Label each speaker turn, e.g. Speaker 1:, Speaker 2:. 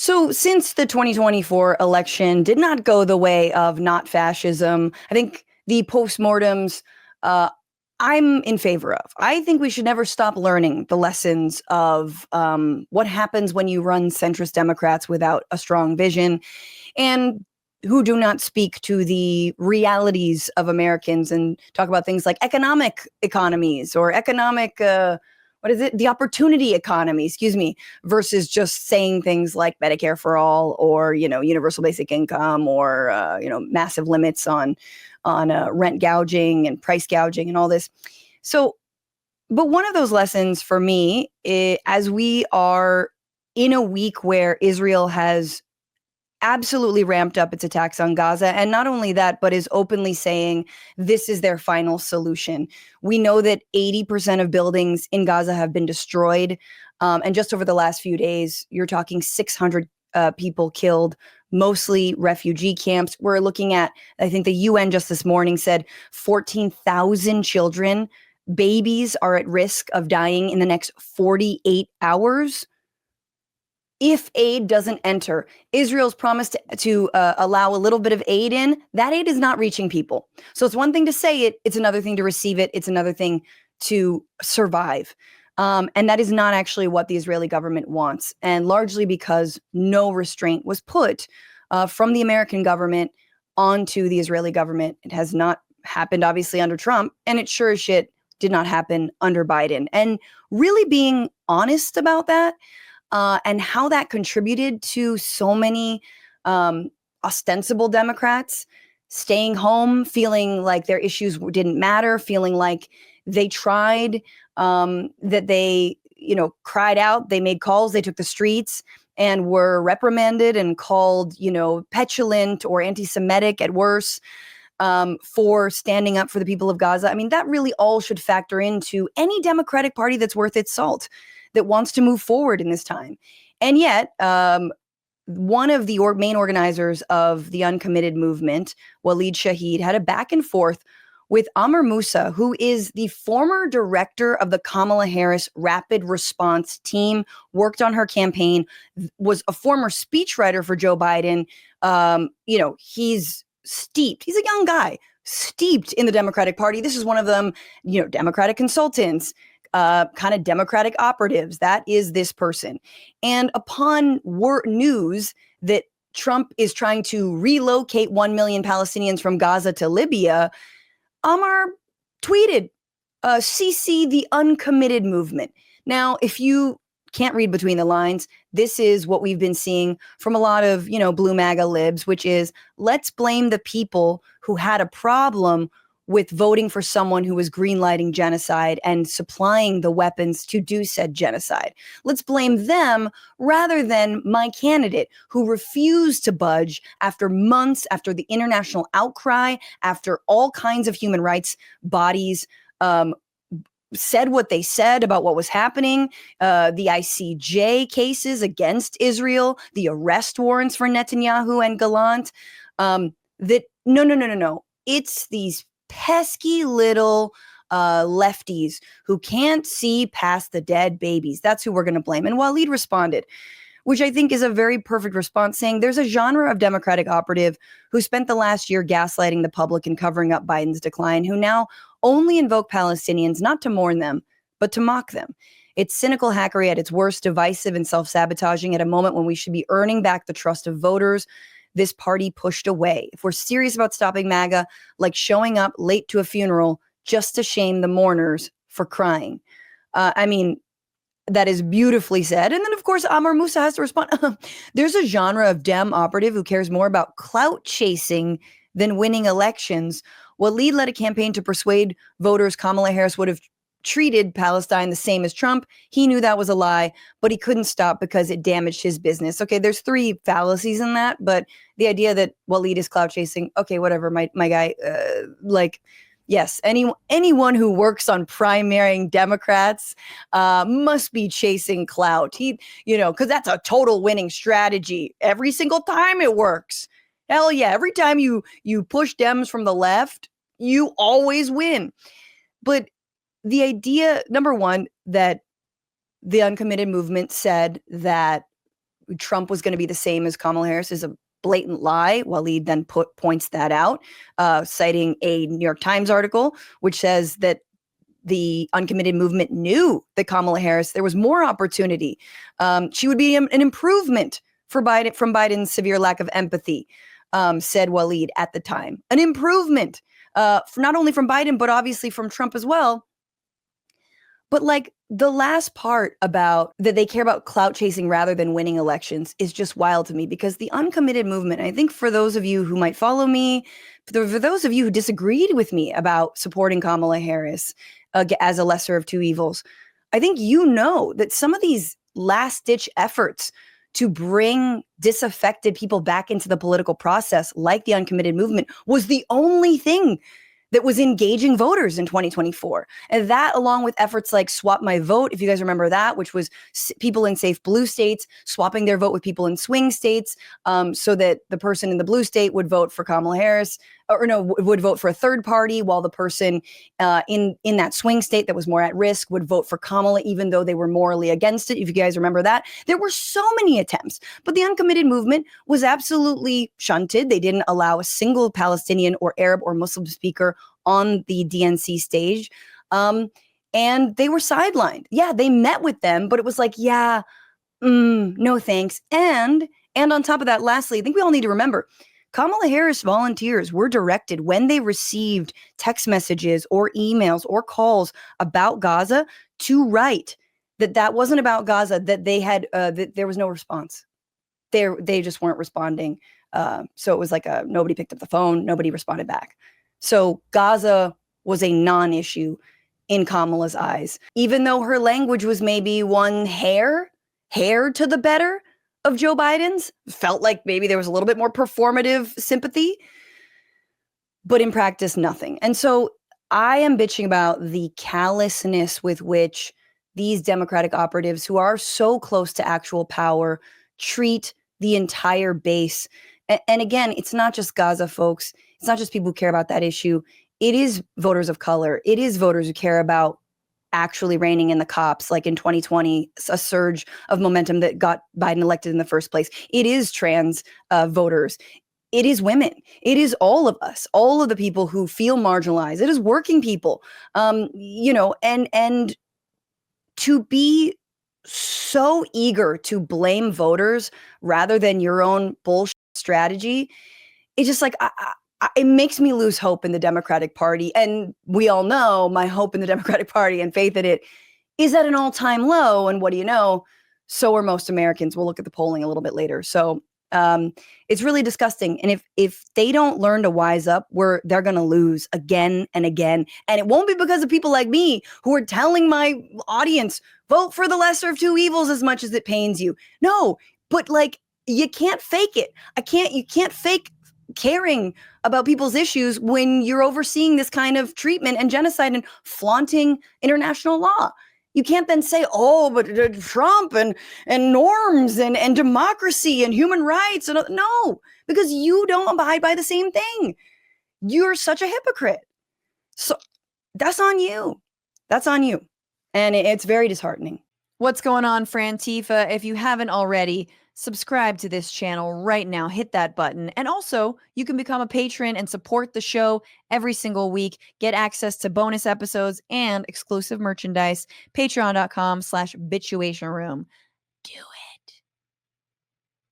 Speaker 1: So, since the 2024 election did not go the way of not fascism, I think the postmortems uh, I'm in favor of. I think we should never stop learning the lessons of what happens when you run centrist Democrats without a strong vision and who do not speak to the realities of Americans and talk about things like economic economies or economic what is it? The opportunity economy, excuse me, versus just saying things like Medicare for all or, universal basic income or, massive limits on rent gouging and price gouging and all this. So, but one of those lessons for me, as we are in a week where Israel has absolutely ramped up its attacks on Gaza. And not only that, but is openly saying this is their final solution. We know that 80% of buildings in Gaza have been destroyed. And just over the last few days, you're talking 600 people killed, mostly refugee camps. We're looking at, I think the UN just this morning said 14,000 children, babies are at risk of dying in the next 48 hours. If aid doesn't enter, Israel's promised to allow a little bit of aid in, that aid is not reaching people. So it's one thing to say it, it's another thing to receive it, it's another thing to survive. And that is not actually what the Israeli government wants, and largely because no restraint was put from the American government onto the Israeli government. It has not happened, obviously, under Trump, and it sure as shit did not happen under Biden. And really being honest about that, and how that contributed to so many ostensible Democrats staying home, feeling like their issues didn't matter, feeling like they tried, that they, cried out, they made calls, they took the streets and were reprimanded and called, petulant or anti-Semitic at worst, for standing up for the people of Gaza. I mean, that really all should factor into any Democratic Party that's worth its salt, that wants to move forward in this time. And yet, one of the main organizers of the uncommitted movement, Walid Shahid, had a back and forth with Amr Moussa, who is the former director of the Kamala Harris Rapid Response Team, worked on her campaign, was a former speechwriter for Joe Biden. He's steeped. He's a young guy, steeped in the Democratic Party. This is one of them, Democratic consultants, kind of Democratic operatives. That is this person. And upon news that Trump is trying to relocate 1 million Palestinians from Gaza to Libya, Amar tweeted, CC the uncommitted movement. Now, if you can't read between the lines, this is what we've been seeing from a lot of, blue MAGA libs, which is let's blame the people who had a problem with voting for someone who was greenlighting genocide and supplying the weapons to do said genocide. Let's blame them rather than my candidate who refused to budge after months, after the international outcry, after all kinds of human rights bodies said what they said about what was happening, the ICJ cases against Israel, the arrest warrants for Netanyahu and Gallant, that no. It's these pesky little lefties who can't see past the dead babies. That's who we're going to blame. And Waleed responded, which I think is a very perfect response, saying there's a genre of Democratic operative who spent the last year gaslighting the public and covering up Biden's decline, who now only invoke Palestinians not to mourn them, but to mock them. It's cynical hackery at its worst, divisive and self-sabotaging at a moment when we should be earning back the trust of voters this party pushed away. If we're serious about stopping MAGA, like showing up late to a funeral just to shame the mourners for crying. That is beautifully said. And then, of course, Amr Moussa has to respond. There's a genre of Dem operative who cares more about clout chasing than winning elections. Waleed led a campaign to persuade voters Kamala Harris would have treated Palestine the same as Trump. He knew that was a lie, but he couldn't stop because it damaged his business. Okay, there's 3 fallacies in that, but the idea that Waleed is clout chasing, okay, whatever, my guy, yes, anyone who works on primarying Democrats must be chasing clout. Because that's a total winning strategy. Every single time it works. Hell yeah, every time you push Dems from the left, you always win. But the idea, number one, that the uncommitted movement said that Trump was going to be the same as Kamala Harris is a blatant lie. Waleed then points that out, citing a New York Times article, which says that the uncommitted movement knew that Kamala Harris, there was more opportunity. She would be an improvement for Biden from Biden's severe lack of empathy, said Waleed at the time. An improvement, for not only from Biden, but obviously from Trump as well. But like the last part about that they care about clout chasing rather than winning elections is just wild to me, because the uncommitted movement, I think for those of you who might follow me, for those of you who disagreed with me about supporting Kamala Harris as a lesser of two evils, I think you know that some of these last ditch efforts to bring disaffected people back into the political process, like the uncommitted movement, was the only thing that was engaging voters in 2024. And that, along with efforts like Swap My Vote, if you guys remember that, which was people in safe blue states swapping their vote with people in swing states, so that the person in the blue state would vote for Kamala Harris, or no, would vote for a third party, while the person in that swing state that was more at risk would vote for Kamala, even though they were morally against it. If you guys remember that, there were so many attempts, but the uncommitted movement was absolutely shunted. They didn't allow a single Palestinian or Arab or Muslim speaker on the DNC stage. And they were sidelined. Yeah, they met with them, but it was like, yeah, no thanks. And on top of that, lastly, I think we all need to remember, Kamala Harris volunteers were directed when they received text messages or emails or calls about Gaza to write that wasn't about Gaza, that they had, that there was no response. They just weren't responding. So it was like nobody picked up the phone, nobody responded back. So Gaza was a non-issue in Kamala's eyes, even though her language was maybe one hair to the better of Joe Biden's. Felt like maybe there was a little bit more performative sympathy, but in practice, nothing. And so I am bitching about the callousness with which these Democratic operatives, who are so close to actual power, treat the entire base. And again, it's not just Gaza, folks. It's not just people who care about that issue. It is voters of color. It is voters who care about actually reining in the cops, like in 2020, a surge of momentum that got Biden elected in the first place. It is trans voters. It is women. It is all of us, all of the people who feel marginalized. It is working people, and to be so eager to blame voters rather than your own bullshit strategy. It's just like, it makes me lose hope in the Democratic Party. And we all know my hope in the Democratic Party and faith in it is at an all-time low. And what do you know? So are most Americans. We'll look at the polling a little bit later. So it's really disgusting. And if they don't learn to wise up, they're going to lose again and again. And it won't be because of people like me who are telling my audience, vote for the lesser of two evils as much as it pains you. No, but like, you can't fake it. You can't fake caring about people's issues when you're overseeing this kind of treatment and genocide and flaunting international law. You can't then say, oh, but Trump and norms and democracy and human rights. And no, because you don't abide by the same thing. You're such a hypocrite. So that's on you. That's on you. And it's very disheartening. What's going on, Frantifa? If you haven't already, subscribe to this channel right now. Hit that button. And also, you can become a patron and support the show every single week. Get access to bonus episodes and exclusive merchandise. Patreon.com/bitchuation room. Do it.